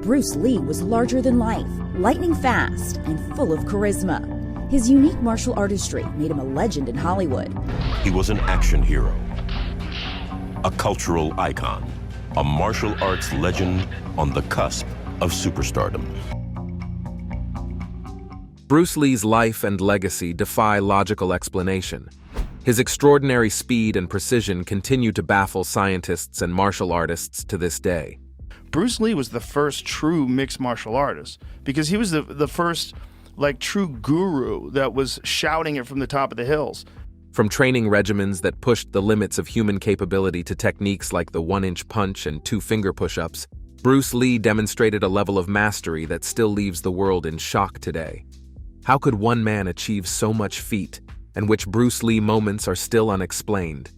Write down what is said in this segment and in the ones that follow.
Bruce Lee was larger than life, lightning fast, and full of charisma. His unique martial artistry made him a legend in Hollywood. He was an action hero, a cultural icon, a martial arts legend on the cusp of superstardom. Bruce Lee's life and legacy defy logical explanation. His extraordinary speed and precision continue to baffle scientists and martial artists to this day. Bruce Lee was the first true mixed martial artist because he was the first true guru that was shouting it from the top of the hills. From training regimens that pushed the limits of human capability to techniques like the 1-inch punch and 2 finger push-ups, Bruce Lee demonstrated a level of mastery that still leaves the world in shock today. How could one man achieve so much feat, and which Bruce Lee moments are still unexplained?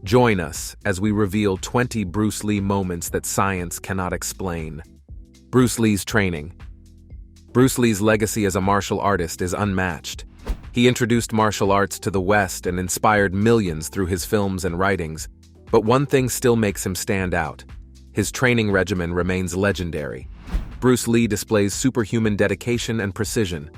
Join us as we reveal 20 Bruce Lee moments that science cannot explain. Bruce Lee's training. Bruce Lee's legacy as a martial artist is unmatched. He introduced martial arts to the West and inspired millions through his films and writings, but one thing still makes him stand out. His training regimen remains legendary. Bruce Lee displays superhuman dedication and precision.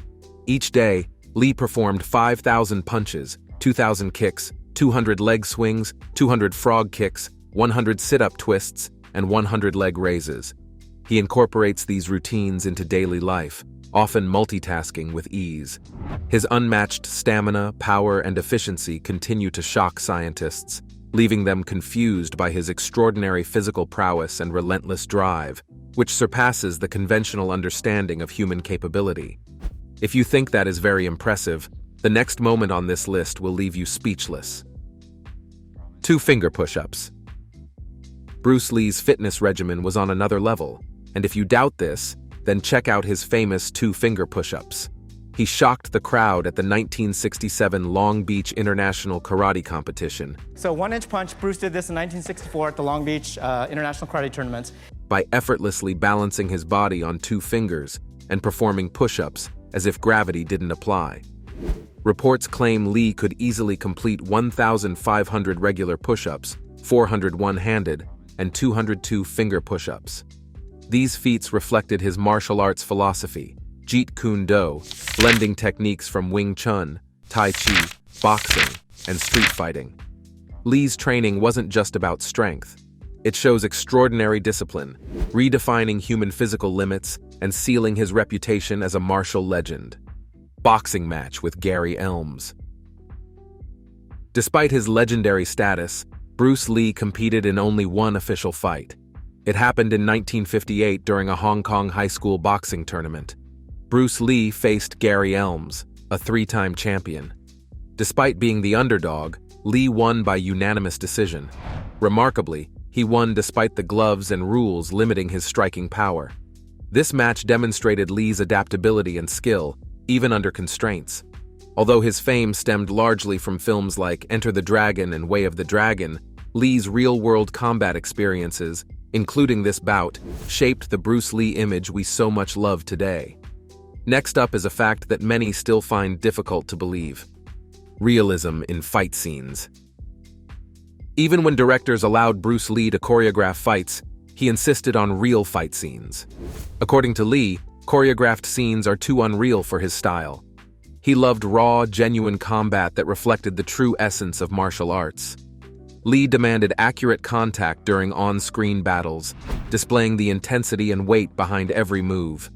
Each day, Lee performed 5,000 punches, 2,000 kicks, 200 leg swings, 200 frog kicks, 100 sit-up twists, and 100 leg raises. He incorporates these routines into daily life, often multitasking with ease. His unmatched stamina, power, and efficiency continue to shock scientists, leaving them confused by his extraordinary physical prowess and relentless drive, which surpasses the conventional understanding of human capability. If you think that is very impressive, the next moment on this list will leave you speechless. 2 finger push-ups. Bruce Lee's fitness regimen was on another level, and if you doubt this, then check out his famous 2 finger push-ups. He shocked the crowd at the 1967 Long Beach International Karate Competition. So 1-inch punch, Bruce did this in 1964 at the Long Beach International Karate Tournament. By effortlessly balancing his body on 2 fingers and performing push-ups as if gravity didn't apply. Reports claim Lee could easily complete 1,500 regular push-ups, 400 one-handed, and 202 finger push-ups. These feats reflected his martial arts philosophy, Jeet Kune Do, blending techniques from Wing Chun, Tai Chi, boxing, and street fighting. Lee's training wasn't just about strength. It shows extraordinary discipline, redefining human physical limits and sealing his reputation as a martial legend. Boxing match with Gary Elms. Despite his legendary status, Bruce Lee competed in only one official fight. It happened in 1958 during a Hong Kong high school boxing tournament. Bruce Lee faced Gary Elms, a 3-time champion. Despite being the underdog, Lee won by unanimous decision. Remarkably, he won despite the gloves and rules limiting his striking power. This match demonstrated Lee's adaptability and skill, even under constraints. Although his fame stemmed largely from films like Enter the Dragon and Way of the Dragon, Lee's real-world combat experiences, including this bout, shaped the Bruce Lee image we so much love today. Next up is a fact that many still find difficult to believe: realism in fight scenes. Even when directors allowed Bruce Lee to choreograph fights, he insisted on real fight scenes. According to Lee, choreographed scenes are too unreal for his style. He loved raw, genuine combat that reflected the true essence of martial arts. Lee demanded accurate contact during on-screen battles, displaying the intensity and weight behind every move.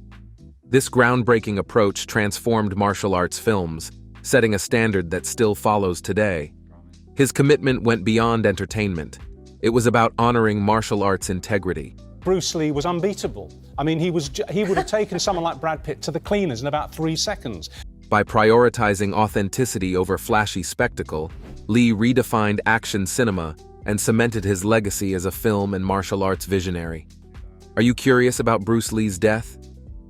This groundbreaking approach transformed martial arts films, setting a standard that still follows today. His commitment went beyond entertainment. It was about honoring martial arts integrity. Bruce Lee was unbeatable. I mean, he would have taken someone like Brad Pitt to the cleaners in about 3 seconds. By prioritizing authenticity over flashy spectacle, Lee redefined action cinema and cemented his legacy as a film and martial arts visionary. Are you curious about Bruce Lee's death?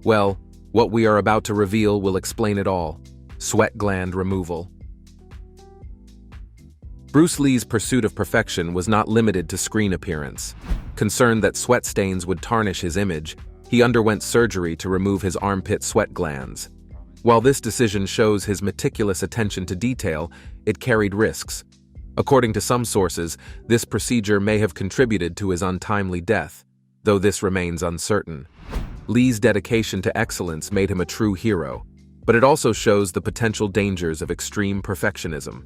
Well, what we are about to reveal will explain it all: sweat gland removal. Bruce Lee's pursuit of perfection was not limited to screen appearance. Concerned that sweat stains would tarnish his image, he underwent surgery to remove his armpit sweat glands. While this decision shows his meticulous attention to detail, it carried risks. According to some sources, this procedure may have contributed to his untimely death, though this remains uncertain. Lee's dedication to excellence made him a true hero, but it also shows the potential dangers of extreme perfectionism.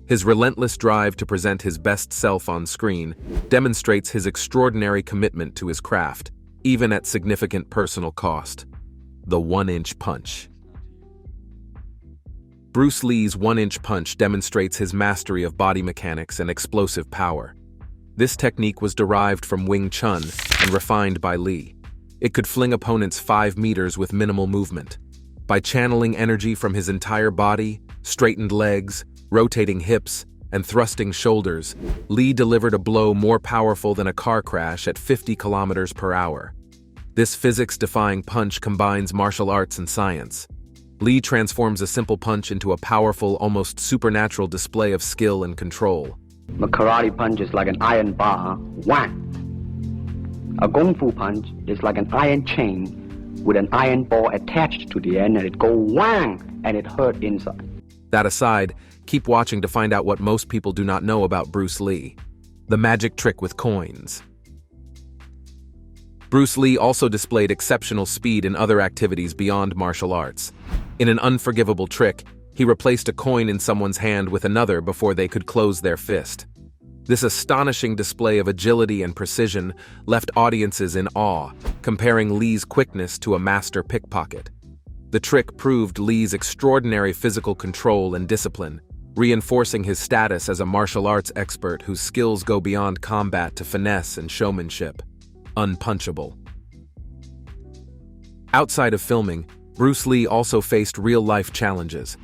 His relentless drive to present his best self on screen demonstrates his extraordinary commitment to his craft, even at significant personal cost. The one-inch punch. Bruce Lee's one-inch punch demonstrates his mastery of body mechanics and explosive power. This technique was derived from Wing Chun and refined by Lee. It could fling opponents 5 meters with minimal movement. By channeling energy from his entire body, straightened legs, rotating hips, and thrusting shoulders, Lee delivered a blow more powerful than a car crash at 50 kilometers per hour. This physics-defying punch combines martial arts and science. Lee transforms a simple punch into a powerful, almost supernatural display of skill and control. A karate punch is like an iron bar, wham! A kung fu punch is like an iron chain with an iron ball attached to the end, and it go whang, and it hurt inside. That aside, keep watching to find out what most people do not know about Bruce Lee: the magic trick with coins. Bruce Lee also displayed exceptional speed in other activities beyond martial arts. In an unforgivable trick, he replaced a coin in someone's hand with another before they could close their fist. This astonishing display of agility and precision left audiences in awe, comparing Lee's quickness to a master pickpocket. The trick proved Lee's extraordinary physical control and discipline, reinforcing his status as a martial arts expert whose skills go beyond combat to finesse and showmanship. Unpunchable. Outside of filming, Bruce Lee also faced real-life challenges.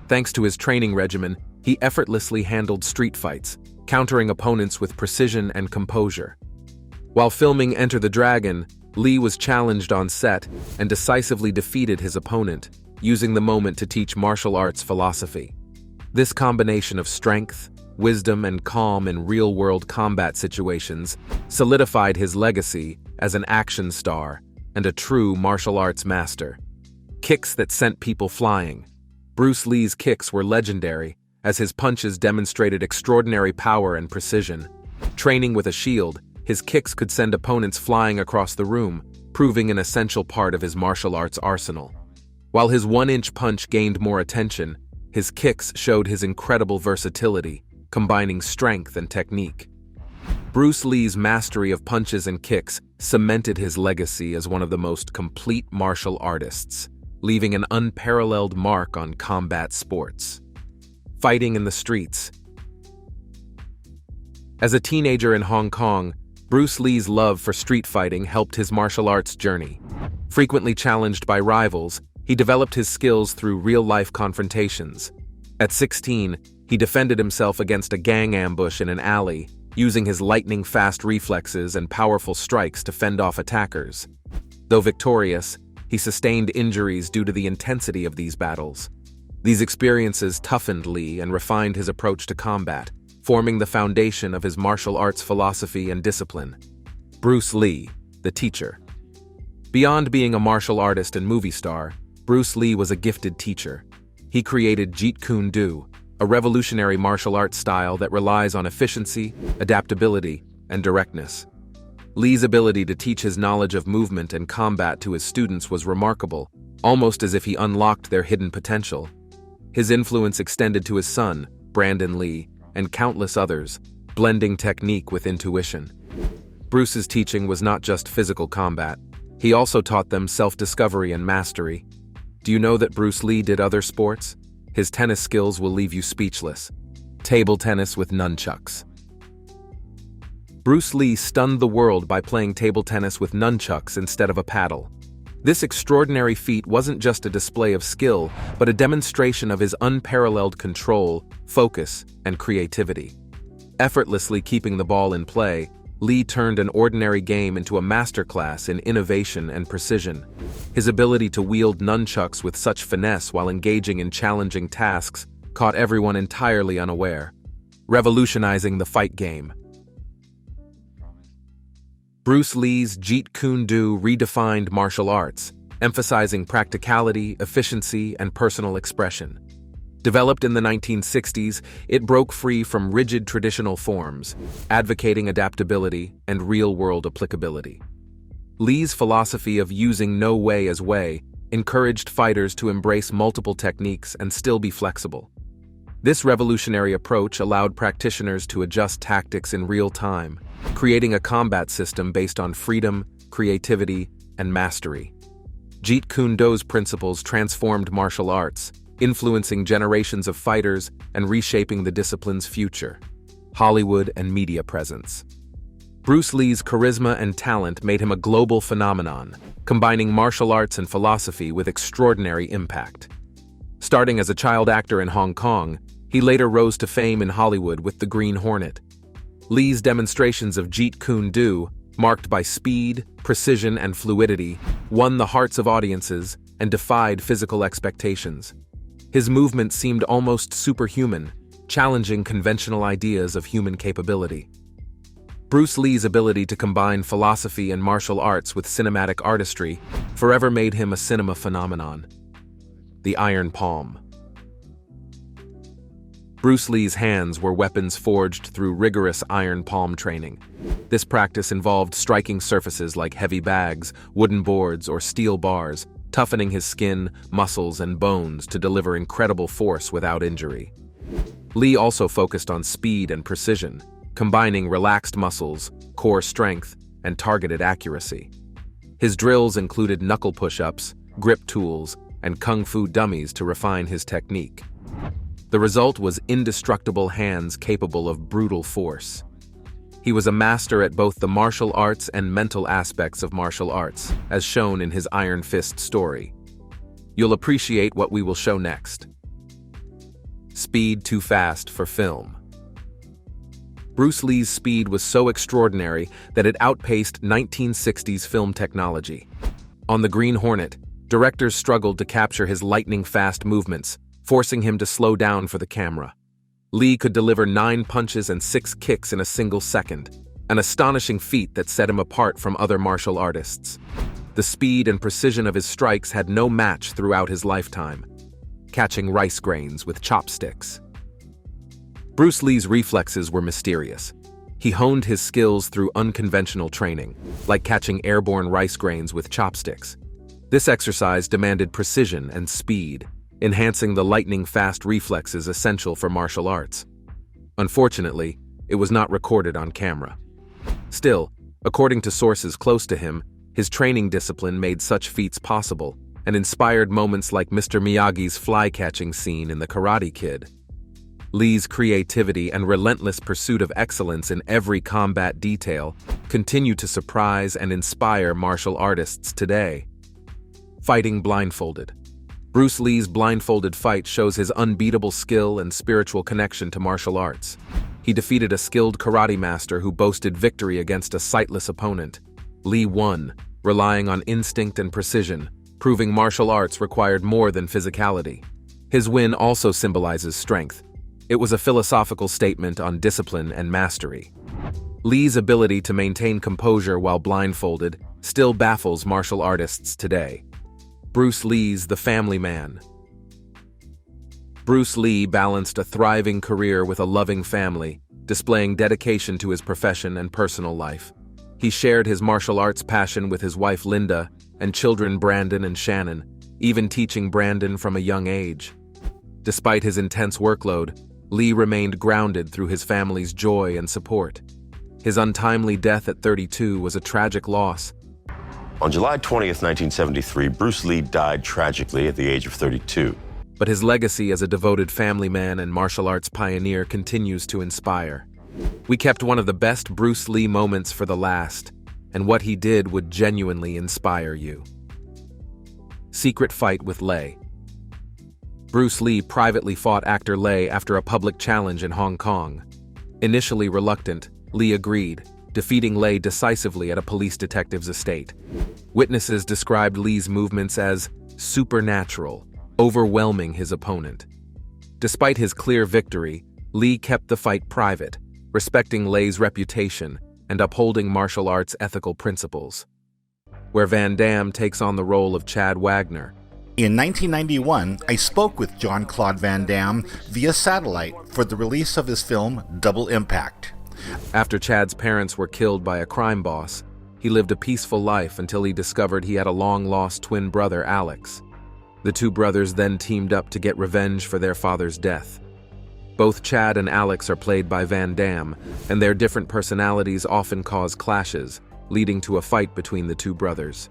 Thanks to his training regimen, he effortlessly handled street fights, countering opponents with precision and composure. While filming Enter the Dragon, Lee was challenged on set and decisively defeated his opponent, using the moment to teach martial arts philosophy. This combination of strength, wisdom, and calm in real-world combat situations solidified his legacy as an action star and a true martial arts master. Kicks that sent people flying. Bruce Lee's kicks were legendary, as his punches demonstrated extraordinary power and precision. Training with a shield, his kicks could send opponents flying across the room, proving an essential part of his martial arts arsenal. While his one-inch punch gained more attention, his kicks showed his incredible versatility, combining strength and technique. Bruce Lee's mastery of punches and kicks cemented his legacy as one of the most complete martial artists, leaving an unparalleled mark on combat sports. Fighting in the streets. As a teenager in Hong Kong, Bruce Lee's love for street fighting helped his martial arts journey. Frequently challenged by rivals, he developed his skills through real-life confrontations. At 16, he defended himself against a gang ambush in an alley, using his lightning-fast reflexes and powerful strikes to fend off attackers. Though victorious, he sustained injuries due to the intensity of these battles. These experiences toughened Lee and refined his approach to combat, forming the foundation of his martial arts philosophy and discipline. Bruce Lee, the teacher. Beyond being a martial artist and movie star, Bruce Lee was a gifted teacher. He created Jeet Kune Do, a revolutionary martial arts style that relies on efficiency, adaptability, and directness. Lee's ability to teach his knowledge of movement and combat to his students was remarkable, almost as if he unlocked their hidden potential. His influence extended to his son, Brandon Lee, and countless others, blending technique with intuition. Bruce's teaching was not just physical combat. He also taught them self-discovery and mastery. Do you know that Bruce Lee did other sports? His tennis skills will leave you speechless. Table tennis with nunchucks. Bruce Lee stunned the world by playing table tennis with nunchucks instead of a paddle. This extraordinary feat wasn't just a display of skill, but a demonstration of his unparalleled control, focus, and creativity. Effortlessly keeping the ball in play, Lee turned an ordinary game into a masterclass in innovation and precision. His ability to wield nunchucks with such finesse while engaging in challenging tasks caught everyone entirely unaware, revolutionizing the fight game. Bruce Lee's Jeet Kune Do redefined martial arts, emphasizing practicality, efficiency, and personal expression. Developed in the 1960s, it broke free from rigid traditional forms, advocating adaptability and real-world applicability. Lee's philosophy of using no way as way encouraged fighters to embrace multiple techniques and still be flexible. This revolutionary approach allowed practitioners to adjust tactics in real time, creating a combat system based on freedom, creativity, and mastery. Jeet Kune Do's principles transformed martial arts, influencing generations of fighters and reshaping the discipline's future. Hollywood and media presence. Bruce Lee's charisma and talent made him a global phenomenon, combining martial arts and philosophy with extraordinary impact. Starting as a child actor in Hong Kong, he later rose to fame in Hollywood with The Green Hornet. Lee's demonstrations of Jeet Kune Do, marked by speed, precision, and fluidity, won the hearts of audiences and defied physical expectations. His movements seemed almost superhuman, challenging conventional ideas of human capability. Bruce Lee's ability to combine philosophy and martial arts with cinematic artistry forever made him a cinema phenomenon. The Iron Palm. Bruce Lee's hands were weapons forged through rigorous iron palm training. This practice involved striking surfaces like heavy bags, wooden boards, or steel bars, toughening his skin, muscles, and bones to deliver incredible force without injury. Lee also focused on speed and precision, combining relaxed muscles, core strength, and targeted accuracy. His drills included knuckle push-ups, grip tools, and kung fu dummies to refine his technique. The result was indestructible hands capable of brutal force. He was a master at both the martial arts and mental aspects of martial arts, as shown in his Iron Fist story. You'll appreciate what we will show next. Speed too fast for film. Bruce Lee's speed was so extraordinary that it outpaced 1960s film technology. On The Green Hornet, directors struggled to capture his lightning-fast movements, forcing him to slow down for the camera. Lee could deliver 9 punches and 6 kicks in a single second, an astonishing feat that set him apart from other martial artists. The speed and precision of his strikes had no match throughout his lifetime, catching rice grains with chopsticks. Bruce Lee's reflexes were mysterious. He honed his skills through unconventional training, like catching airborne rice grains with chopsticks. This exercise demanded precision and speed, enhancing the lightning-fast reflexes essential for martial arts. Unfortunately, it was not recorded on camera. Still, according to sources close to him, his training discipline made such feats possible and inspired moments like Mr. Miyagi's fly-catching scene in The Karate Kid. Lee's creativity and relentless pursuit of excellence in every combat detail continue to surprise and inspire martial artists today. Fighting blindfolded. Bruce Lee's blindfolded fight shows his unbeatable skill and spiritual connection to martial arts. He defeated a skilled karate master who boasted victory against a sightless opponent. Lee won, relying on instinct and precision, proving martial arts required more than physicality. His win also symbolizes strength. It was a philosophical statement on discipline and mastery. Lee's ability to maintain composure while blindfolded still baffles martial artists today. Bruce Lee's The Family Man. Bruce Lee balanced a thriving career with a loving family, displaying dedication to his profession and personal life. He shared his martial arts passion with his wife Linda and children Brandon and Shannon, even teaching Brandon from a young age. Despite his intense workload, Lee remained grounded through his family's joy and support. His untimely death at 32 was a tragic loss. On July 20th, 1973, Bruce Lee died tragically at the age of 32. But his legacy as a devoted family man and martial arts pioneer continues to inspire. We kept one of the best Bruce Lee moments for the last, and what he did would genuinely inspire you. Secret fight with Lei. Bruce Lee privately fought actor Lei after a public challenge in Hong Kong. Initially reluctant, Lee agreed, defeating Lei decisively at a police detective's estate. Witnesses described Lee's movements as supernatural, overwhelming his opponent. Despite his clear victory, Lee kept the fight private, respecting Lei's reputation and upholding martial arts ethical principles. Where Van Damme takes on the role of Chad Wagner. In 1991, I spoke with Jean-Claude Van Damme via satellite for the release of his film Double Impact. After Chad's parents were killed by a crime boss, he he lived a peaceful life until he discovered he had a long-lost twin brother, Alex. The two brothers then teamed up to get revenge for their father's death. Both Chad and Alex are played by Van Damme, and their different personalities often cause clashes, leading to a fight between the two brothers.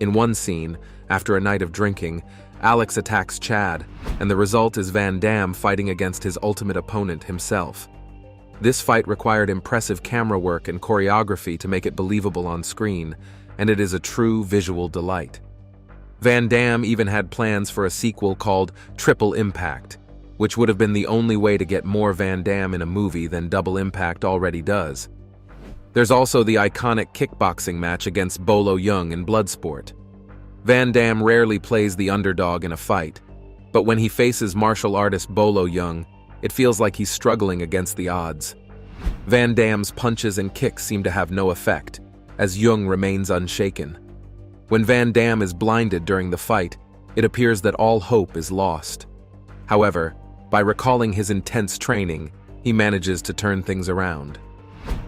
In one scene, after a night of drinking, Alex attacks Chad, and the result is Van Damme fighting against his ultimate opponent himself. This fight required impressive camera work and choreography to make it believable on screen, and it is a true visual delight. Van Damme even had plans for a sequel called Triple Impact, which would have been the only way to get more Van Damme in a movie than Double Impact already does. There's also the iconic kickboxing match against Bolo Yeung in Bloodsport. Van Damme rarely plays the underdog in a fight, but when he faces martial artist Bolo Yeung, it feels like he's struggling against the odds. Van Damme's punches and kicks seem to have no effect, as Yeung remains unshaken. When Van Damme is blinded during the fight, it appears that all hope is lost. However, by recalling his intense training, he manages to turn things around.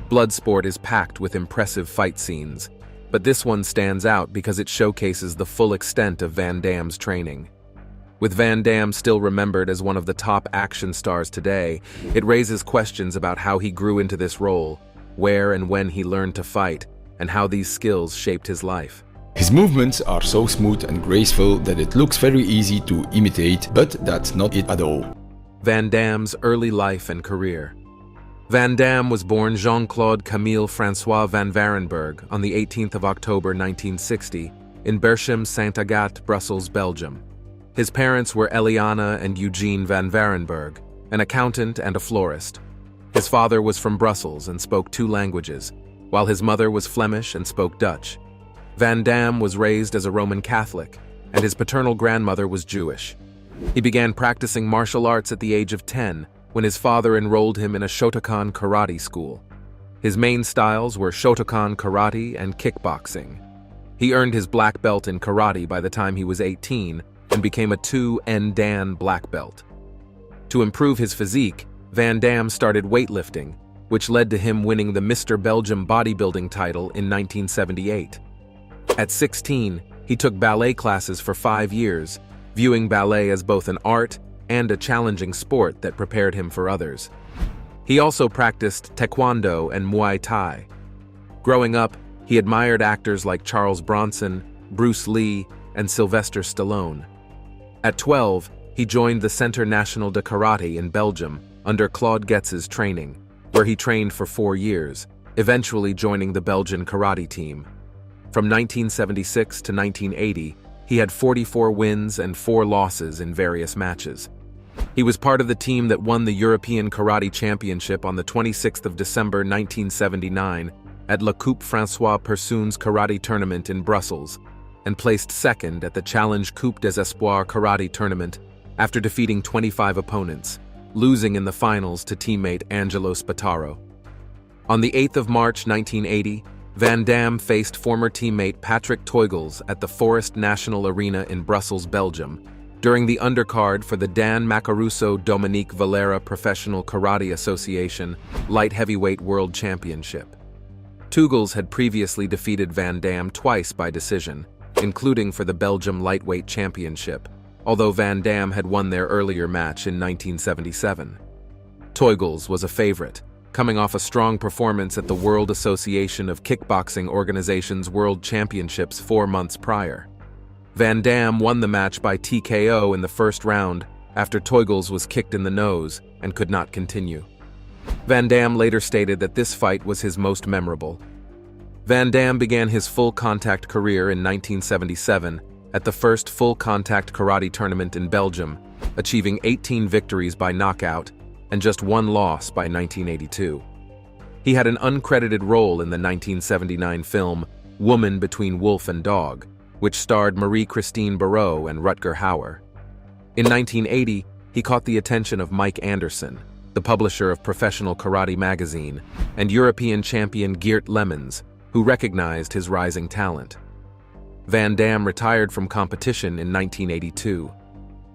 Bloodsport is packed with impressive fight scenes, but this one stands out because it showcases the full extent of Van Damme's training. With Van Damme still remembered as one of the top action stars today, it raises questions about how he grew into this role, where and when he learned to fight, and how these skills shaped his life. His movements are so smooth and graceful that it looks very easy to imitate, but that's not it at all. Van Damme's early life and career. Van Damme was born Jean-Claude Camille François van Varenberg on the 18th of October 1960 in Berchem Saint-Agathe, Brussels, Belgium. His parents were Eliana and Eugene van Varenberg, an accountant and a florist. His father was from Brussels and spoke 2 languages, while his mother was Flemish and spoke Dutch. Van Damme was raised as a Roman Catholic, and his paternal grandmother was Jewish. He began practicing martial arts at the age of 10 when his father enrolled him in a Shotokan karate school. His main styles were Shotokan karate and kickboxing. He earned his black belt in karate by the time he was 18 and became a 2 Dan black belt. To improve his physique, Van Damme started weightlifting, which led to him winning the Mr. Belgium bodybuilding title in 1978. At 16, he took ballet classes for 5 years, viewing ballet as both an art and a challenging sport that prepared him for others. He also practiced taekwondo and Muay Thai. Growing up, he admired actors like Charles Bronson, Bruce Lee, and Sylvester Stallone. At 12, he joined the Centre National de Karate in Belgium under Claude Getz's training, where he trained for 4 years, eventually joining the Belgian karate team. From 1976 to 1980, he had 44 wins and 4 losses in various matches. He was part of the team that won the European Karate Championship on the 26th of December 1979 at La Coupe François Persoon's karate tournament in Brussels, and placed second at the Challenge Coupe des Espoirs karate tournament after defeating 25 opponents, losing in the finals to teammate Angelo Spataro. On the 8th of March 1980, Van Damme faced former teammate Patrick Teugels at the Forest National Arena in Brussels, Belgium, during the undercard for the Dan Macaruso Dominique Valera Professional Karate Association Light Heavyweight World Championship. Teugels had previously defeated Van Damme twice by decision, including for the Belgium Lightweight Championship, although Van Damme had won their earlier match in 1977. Teugels was a favorite, coming off a strong performance at the World Association of Kickboxing Organization's World Championships 4 months prior. Van Damme won the match by TKO in the first round after Teugels was kicked in the nose and could not continue. Van Damme later stated that this fight was his most memorable. Van Damme began his full-contact career in 1977 at the first full-contact karate tournament in Belgium, achieving 18 victories by knockout and just 1 loss by 1982. He had an uncredited role in the 1979 film Woman Between Wolf and Dog, which starred Marie-Christine Barrault and Rutger Hauer. In 1980, he caught the attention of Mike Anderson, the publisher of Professional Karate magazine, and European champion Geert Lemmens, who recognized his rising talent. Van Damme retired from competition in 1982.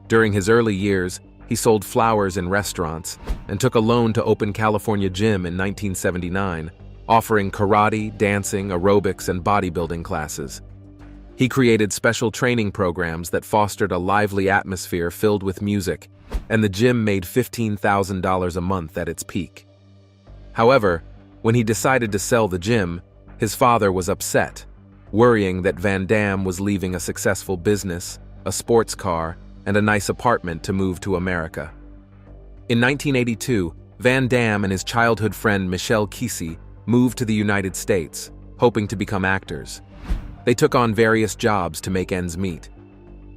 During his early years, he sold flowers in restaurants and took a loan to open California Gym in 1979, offering karate, dancing, aerobics, and bodybuilding classes. He created special training programs that fostered a lively atmosphere filled with music, and the gym made $15,000 a month at its peak. However, when he decided to sell the gym, his father was upset, worrying that Van Damme was leaving a successful business, a sports car, and a nice apartment to move to America. In 1982, Van Damme and his childhood friend Michel Kisi moved to the United States, hoping to become actors. They took on various jobs to make ends meet.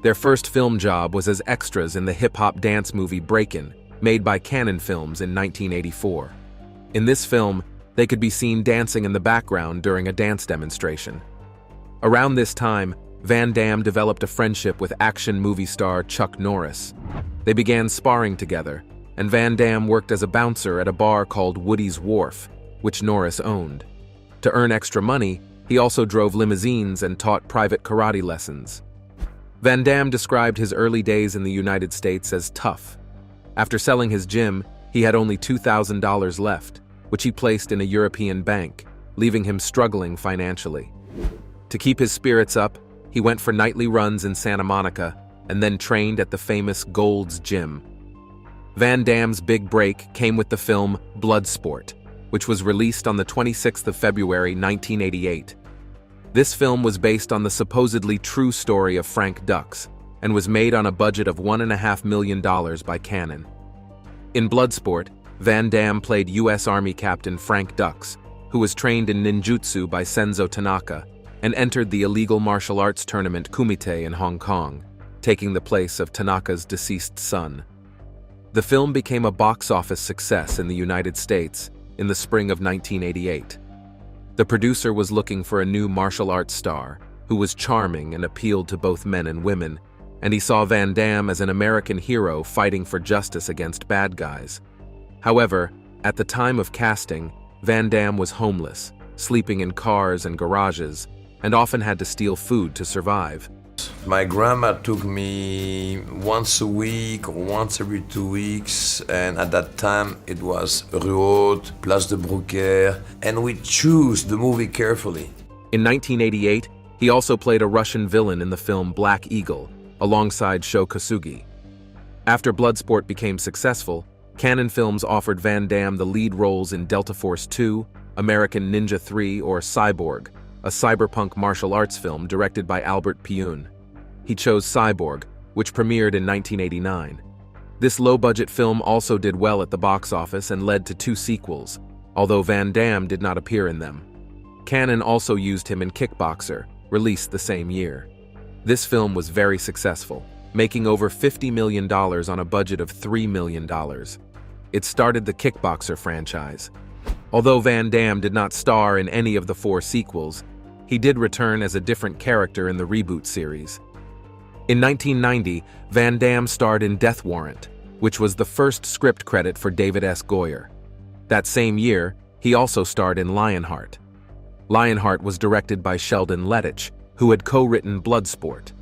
Their first film job was as extras in the hip-hop dance movie Breakin', made by Cannon Films in 1984. In this film, they could be seen dancing in the background during a dance demonstration. Around this time, Van Damme developed a friendship with action movie star Chuck Norris. They began sparring together, and Van Damme worked as a bouncer at a bar called Woody's Wharf, which Norris owned. To earn extra money, he also drove limousines and taught private karate lessons. Van Damme described his early days in the United States as tough. After selling his gym, he had only $2,000 left, which he placed in a European bank, leaving him struggling financially. To keep his spirits up, he went for nightly runs in Santa Monica and then trained at the famous Gold's Gym. Van Damme's big break came with the film Bloodsport, which was released on the 26th of February 1988. This film was based on the supposedly true story of Frank Dux and was made on a budget of $1.5 million by Cannon. In Bloodsport, Van Damme played U.S. Army Captain Frank Dux, who was trained in ninjutsu by Senzo Tanaka and entered the illegal martial arts tournament Kumite in Hong Kong, taking the place of Tanaka's deceased son. The film became a box office success in the United States in the spring of 1988. The producer was looking for a new martial arts star who was charming and appealed to both men and women, and he saw Van Damme as an American hero fighting for justice against bad guys. However, at the time of casting, Van Damme was homeless, sleeping in cars and garages, and often had to steal food to survive. My grandma took me once a week or once every 2 weeks, and at that time it was Rue Haute, Place de Brouquer, and we chose the movie carefully. In 1988, he also played a Russian villain in the film Black Eagle, alongside Sho Kosugi. After Bloodsport became successful, Cannon Films offered Van Damme the lead roles in Delta Force 2, American Ninja 3, or Cyborg, a cyberpunk martial arts film directed by Albert Pyun. He chose Cyborg, which premiered in 1989. This low-budget film also did well at the box office and led to 2 sequels, although Van Damme did not appear in them. Cannon also used him in Kickboxer, released the same year. This film was very successful, making over $50 million on a budget of $3 million. It started the Kickboxer franchise. Although Van Damme did not star in any of the 4 sequels, he did return as a different character in the reboot series. In 1990, Van Damme starred in Death Warrant, which was the first script credit for David S. Goyer. That same year, he also starred in Lionheart. Lionheart was directed by Sheldon Lettich, who had co-written Bloodsport.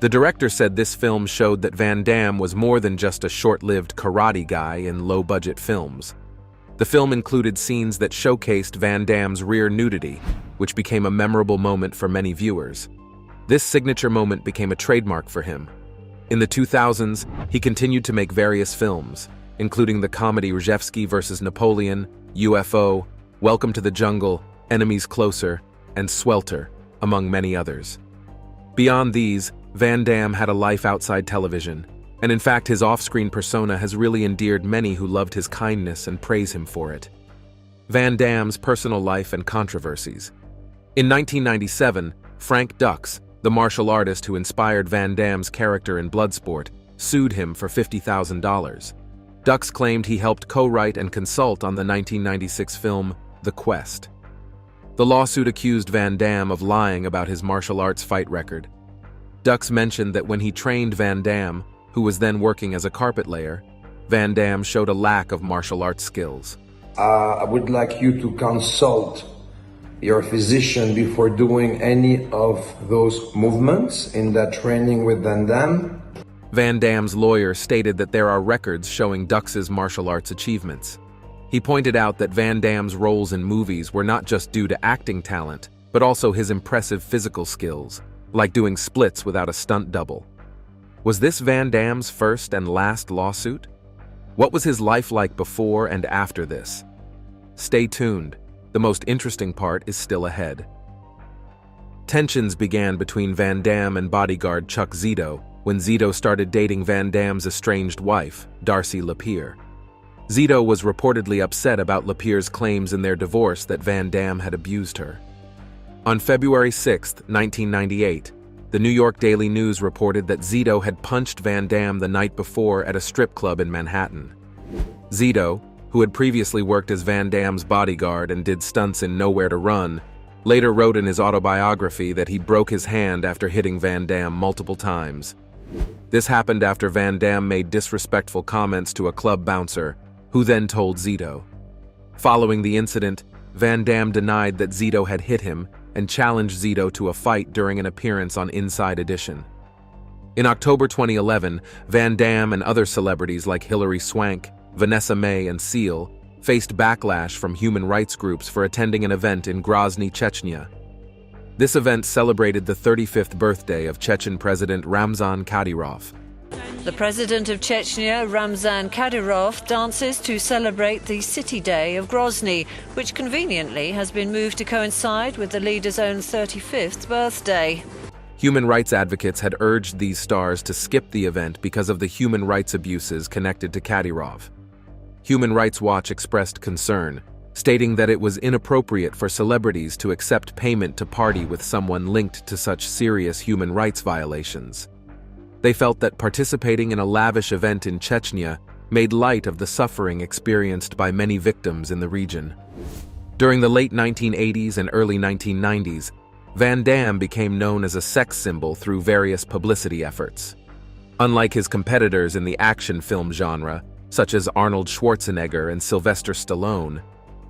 The director said this film showed that Van Damme was more than just a short-lived karate guy in low-budget films. The film included scenes that showcased Van Damme's rear nudity, which became a memorable moment for many viewers. This signature moment became a trademark for him. In the 2000s, he continued to make various films, including the comedy Rejevsky vs. Napoleon, UFO, Welcome to the Jungle, Enemies Closer, and Swelter, among many others. Beyond these, Van Damme had a life outside television, and in fact his off-screen persona has really endeared many who loved his kindness and praise him for it. Van Damme's personal life and controversies. In 1997, Frank Dux, the martial artist who inspired Van Damme's character in Bloodsport, sued him for $50,000. Dux claimed he helped co-write and consult on the 1996 film The Quest. The lawsuit accused Van Damme of lying about his martial arts fight record. Dux mentioned that when he trained Van Damme, who was then working as a carpet layer, Van Damme showed a lack of martial arts skills. I would like you to consult your physician before doing any of those movements in that training with Van Damme. Van Damme's lawyer stated that there are records showing Dux's martial arts achievements. He pointed out that Van Damme's roles in movies were not just due to acting talent, but also his impressive physical skills, like doing splits without a stunt double. Was this Van Damme's first and last lawsuit? What was his life like before and after this? Stay tuned. The most interesting part is still ahead. Tensions began between Van Damme and bodyguard Chuck Zito when Zito started dating Van Damme's estranged wife, Darcy Lapierre. Zito was reportedly upset about Lapierre's claims in their divorce that Van Damme had abused her. On February 6, 1998, the New York Daily News reported that Zito had punched Van Damme the night before at a strip club in Manhattan. Zito, who had previously worked as Van Damme's bodyguard and did stunts in Nowhere to Run, later wrote in his autobiography that he broke his hand after hitting Van Damme multiple times. This happened after Van Damme made disrespectful comments to a club bouncer, who then told Zito. Following the incident, Van Damme denied that Zito had hit him and challenged Zito to a fight during an appearance on Inside Edition. In October 2011, Van Damme and other celebrities like Hilary Swank, Vanessa Mae, and Seal faced backlash from human rights groups for attending an event in Grozny, Chechnya. This event celebrated the 35th birthday of Chechen President Ramzan Kadyrov. The president of Chechnya, Ramzan Kadyrov, dances to celebrate the City Day of Grozny, which conveniently has been moved to coincide with the leader's own 35th birthday. Human rights advocates had urged these stars to skip the event because of the human rights abuses connected to Kadyrov. Human Rights Watch expressed concern, stating that it was inappropriate for celebrities to accept payment to party with someone linked to such serious human rights violations. They felt that participating in a lavish event in Chechnya made light of the suffering experienced by many victims in the region. During the late 1980s and early 1990s, Van Damme became known as a sex symbol through various publicity efforts. Unlike his competitors in the action film genre, such as Arnold Schwarzenegger and Sylvester Stallone,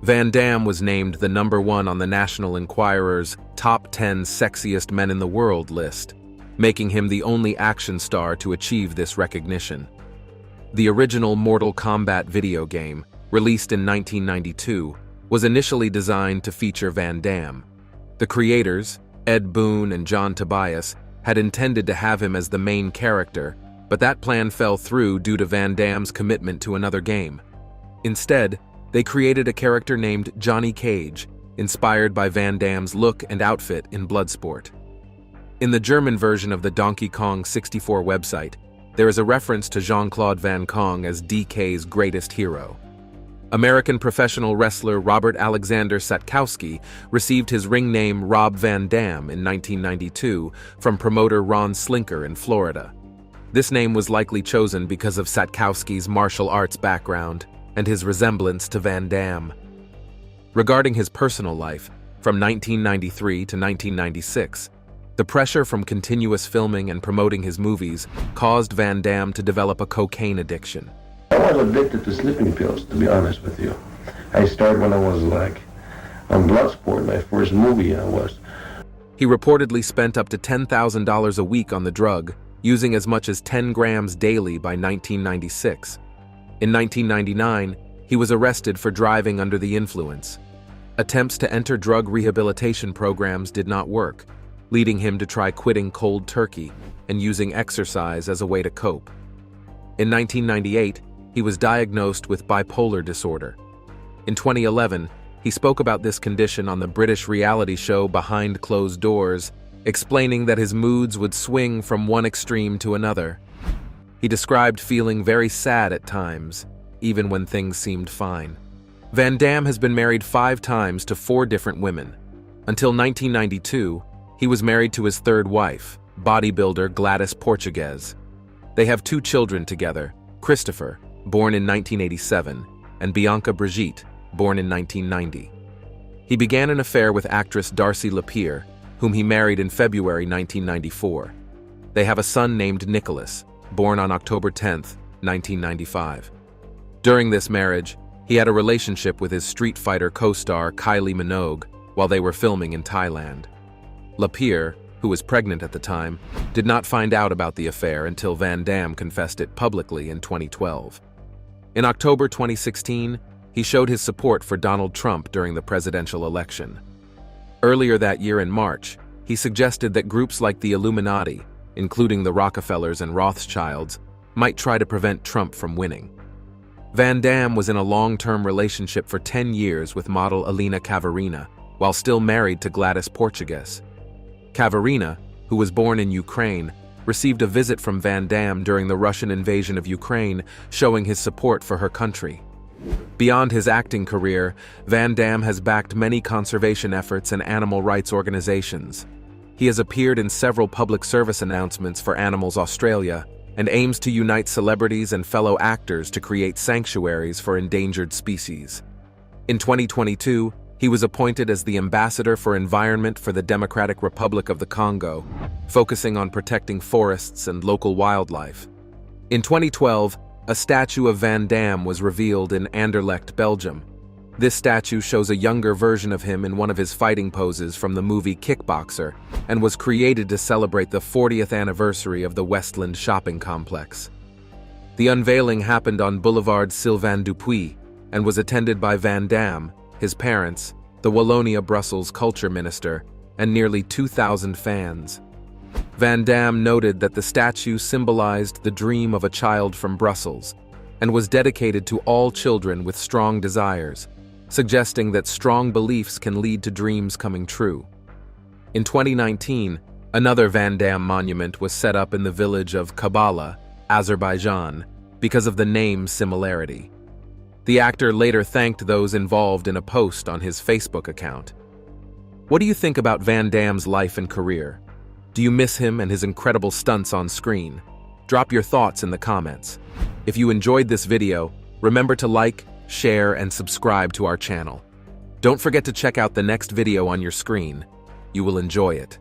Van Damme was named the #1 on the National Enquirer's Top 10 Sexiest Men in the World list, making him the only action star to achieve this recognition. The original Mortal Kombat video game, released in 1992, was initially designed to feature Van Damme. The creators, Ed Boon and John Tobias, had intended to have him as the main character, but that plan fell through due to Van Damme's commitment to another game. Instead, they created a character named Johnny Cage, inspired by Van Damme's look and outfit in Bloodsport. In the German version of the Donkey Kong 64 website, there is a reference to Jean-Claude Van Damme as DK's greatest hero. American professional wrestler Robert Alexander Satkowski received his ring name Rob Van Dam in 1992 from promoter Ron Slinker in Florida. This name was likely chosen because of Satkowski's martial arts background and his resemblance to Van Damme. Regarding his personal life, from 1993 to 1996, the pressure from continuous filming and promoting his movies caused Van Damme to develop a cocaine addiction. I was addicted to sleeping pills, to be honest with you. I started when I was on Bloodsport, my first movie I was. He reportedly spent up to $10,000 a week on the drug, using as much as 10 grams daily by 1996. In 1999, he was arrested for driving under the influence. Attempts to enter drug rehabilitation programs did not work, leading him to try quitting cold turkey and using exercise as a way to cope. In 1998, he was diagnosed with bipolar disorder. In 2011, he spoke about this condition on the British reality show Behind Closed Doors, explaining that his moods would swing from one extreme to another. He described feeling very sad at times, even when things seemed fine. Van Damme has been married 5 times to 4 different women. Until 1992, he was married to his third wife, bodybuilder Gladys Portugues. They have 2 children together, Christopher, born in 1987, and Bianca Brigitte, born in 1990. He began an affair with actress Darcy Lapierre, whom he married in February 1994. They have a son named Nicholas, born on October 10, 1995. During this marriage, he had a relationship with his Street Fighter co-star Kylie Minogue while they were filming in Thailand. Lapierre, who was pregnant at the time, did not find out about the affair until Van Damme confessed it publicly in 2012. In October 2016, he showed his support for Donald Trump during the presidential election. Earlier that year in March, he suggested that groups like the Illuminati, including the Rockefellers and Rothschilds, might try to prevent Trump from winning. Van Damme was in a long-term relationship for 10 years with model Alina Kavarina, while still married to Gladys Portugues. Kavarina, who was born in Ukraine, received a visit from Van Damme during the Russian invasion of Ukraine, showing his support for her country. Beyond his acting career, Van Damme has backed many conservation efforts and animal rights organizations. He has appeared in several public service announcements for Animals Australia and aims to unite celebrities and fellow actors to create sanctuaries for endangered species. In 2022, he was appointed as the Ambassador for Environment for the Democratic Republic of the Congo, focusing on protecting forests and local wildlife. In 2012, a statue of Van Damme was revealed in Anderlecht, Belgium. This statue shows a younger version of him in one of his fighting poses from the movie Kickboxer and was created to celebrate the 40th anniversary of the Westland shopping complex. The unveiling happened on Boulevard Sylvain Dupuis and was attended by Van Damme, his parents, the Wallonia Brussels culture minister, and nearly 2,000 fans. Van Damme noted that the statue symbolized the dream of a child from Brussels and was dedicated to all children with strong desires, suggesting that strong beliefs can lead to dreams coming true. In 2019, another Van Damme monument was set up in the village of Kabala, Azerbaijan, because of the name similarity. The actor later thanked those involved in a post on his Facebook account. What do you think about Van Damme's life and career? Do you miss him and his incredible stunts on screen? Drop your thoughts in the comments. If you enjoyed this video, remember to like, share, and subscribe to our channel. Don't forget to check out the next video on your screen. You will enjoy it.